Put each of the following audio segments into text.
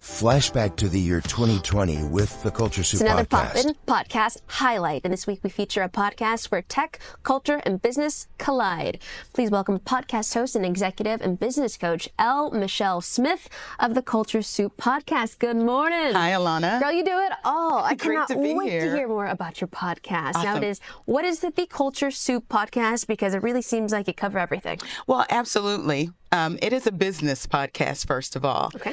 Flashback to the year 2020 with the Culture Soup It's another Podcast. Popin Podcast highlight. And this week we feature a podcast where tech, culture, and business collide. Please welcome podcast host and executive and business coach, L. Michelle Smith of the Culture Soup Podcast. Good morning. Hi, Alana. Girl, you do it all. I Great cannot to be wait here. to hear more about your podcast. Awesome. Now it is, what is the Culture Soup Podcast? Because it really seems like you cover everything. Well, absolutely. It is a business podcast, first of all. Okay.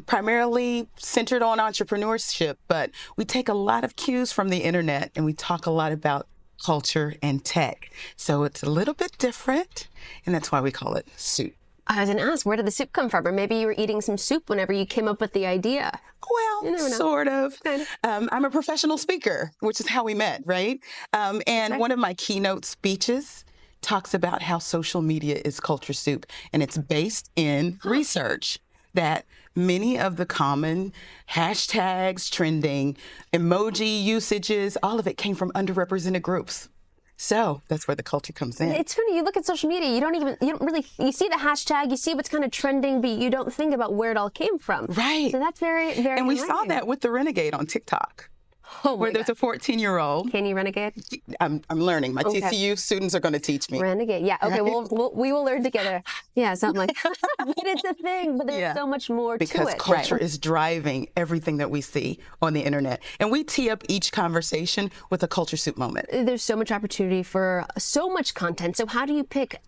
Primarily centered on entrepreneurship, but we take a lot of cues from the internet and we talk a lot about culture and tech. So it's a little bit different, and that's why we call it soup. I was going to ask, where did the soup come from? Or maybe you were eating some soup whenever you came up with the idea. You never Well, know. sort of. Kind of. I'm a professional speaker, which is how we met, right? And right. one of my keynote speeches talks about how social media is culture soup, and it's based in research that many of the common hashtags, trending, emoji usages, all of it came from underrepresented groups. So that's where the culture comes in. It's funny, you look at social media, you don't really, you see the hashtag, you see what's kind of trending, but you don't think about where it all came from. Right. So that's very, very And we saw enlightening. that with the Renegade on TikTok, Oh where my there's God. a 14-year-old. Can you renegade? I'm learning. My Okay. TCU students are going to teach me. Renegade, yeah. Okay, we will learn together. Yeah, something like that. But it's a thing, but there's Yeah. so much more Because to it. culture is driving everything that we see on the internet. And we tee up each conversation with a culture soup moment. There's so much opportunity for so much content. So how do you pick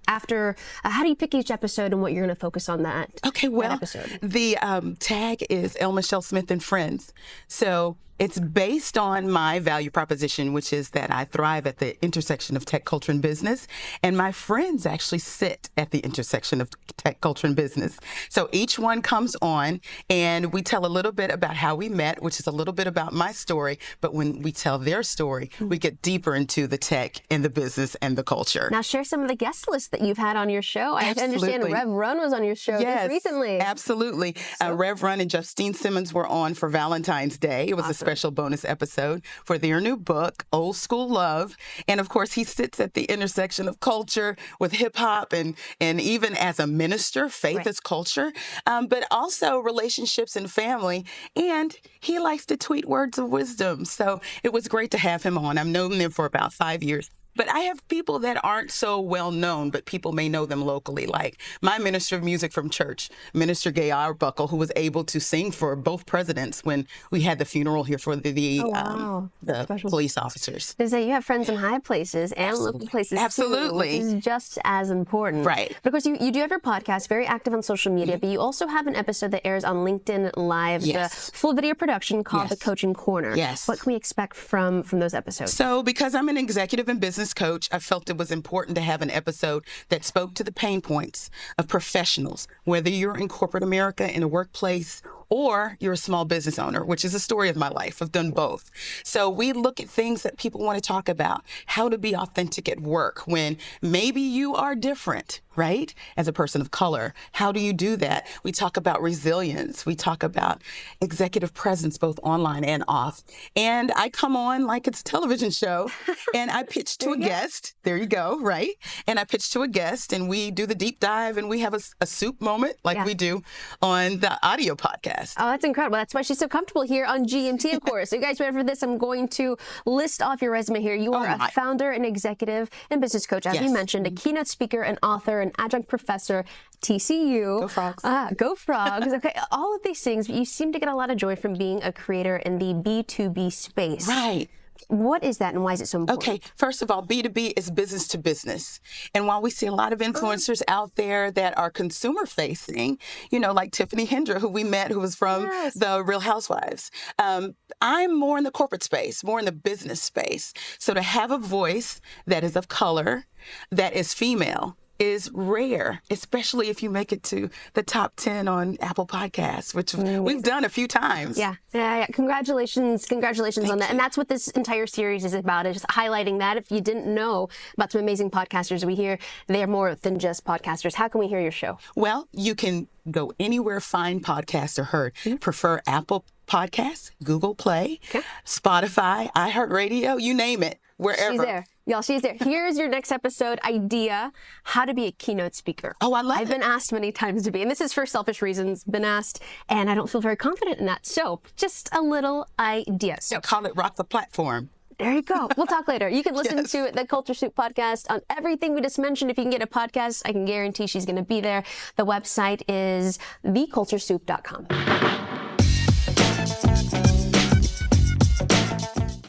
each episode and what you're going to focus on that? Okay, well, episode? the tag is L. Michelle Smith and Friends. So it's based on my value proposition, which is that I thrive at the intersection of tech, culture, and business. And my friends actually sit at the intersection of tech, culture, and business. So each one comes on and we tell a little bit about how we met, which is a little bit about my story. But when we tell their story, we get deeper into the tech and the business and the culture. Now share some of the guest lists that you've had on your show. I understand Absolutely. Rev Run was on your show just recently. Absolutely. Rev Run and Justine Simmons were on for Valentine's Day. It was a special bonus episode for their new book, Old School Love. And of course, he sits at the intersection of culture with hip hop and even as a minister, faith Right. is culture, but also relationships and family. And he likes to tweet words of wisdom. So it was great to have him on. I've known him for about 5 years. But I have people that aren't so well known, but people may know them locally, like my minister of music from church, Minister Gay Arbuckle, who was able to sing for both presidents when we had the funeral here for the wow. Special. police officers. They say you have friends in high places and local places Absolutely. too, which is just as important. Right. But of course, you do have your podcast, very active on social media, but you also have an episode that airs on LinkedIn Live, Yes. the full video production called Yes. The Coaching Corner. Yes. What can we expect from those episodes? So because I'm an executive and business coach, I felt it was important to have an episode that spoke to the pain points of professionals, whether you're in corporate America in a workplace or you're a small business owner, which is a story of my life. I've done both. So we look at things that people want to talk about, how to be authentic at work when maybe you are different, right? As a person of color, how do you do that? We talk about resilience. We talk about executive presence, both online and off. And I come on like it's a television show and I pitch to a guest. There you go, right? And I pitch to a guest and we do the deep dive and we have a soup moment like we do on the audio podcast. Oh, that's incredible. That's why she's so comfortable here on GMT, of course. So you guys ready for this? I'm going to list off your resume here. You are a founder, an executive, and business coach, as we mentioned, a keynote speaker, an author, an adjunct professor, TCU. Go Frogs. Go Frogs. Okay, all of these things, but you seem to get a lot of joy from being a creator in the B2B space. Right. What is that and why is it so important? Okay, first of all, B2B is business to business. And while we see a lot of influencers out there that are consumer facing, you know, like Tiffany Hendra, who we met, who was from the Real Housewives, I'm more in the corporate space, more in the business space. So to have a voice that is of color, that is female, is rare, especially if you make it to the top 10 on Apple Podcasts, which we've done a few times. Yeah. Congratulations on that. And that's what this entire series is about, is just highlighting that. If you didn't know about some amazing podcasters we hear, they're more than just podcasters. How can we hear your show? Well, you can go anywhere fine podcasts are heard. Prefer Apple Podcasts, Google Play, Spotify, iHeartRadio, you name it. Wherever. She's there. Y'all, she's there. Here's your next episode idea: how to be a keynote speaker. Oh, I love I've been asked many times to be, and this is for selfish reasons, been asked, and I don't feel very confident in that. So just a little idea. So Call it Rock the Platform. there you go. We'll talk later. You can listen to the Culture Soup podcast on everything we just mentioned. If you can get a podcast, I can guarantee she's going to be there. The website is theculturesoup.com.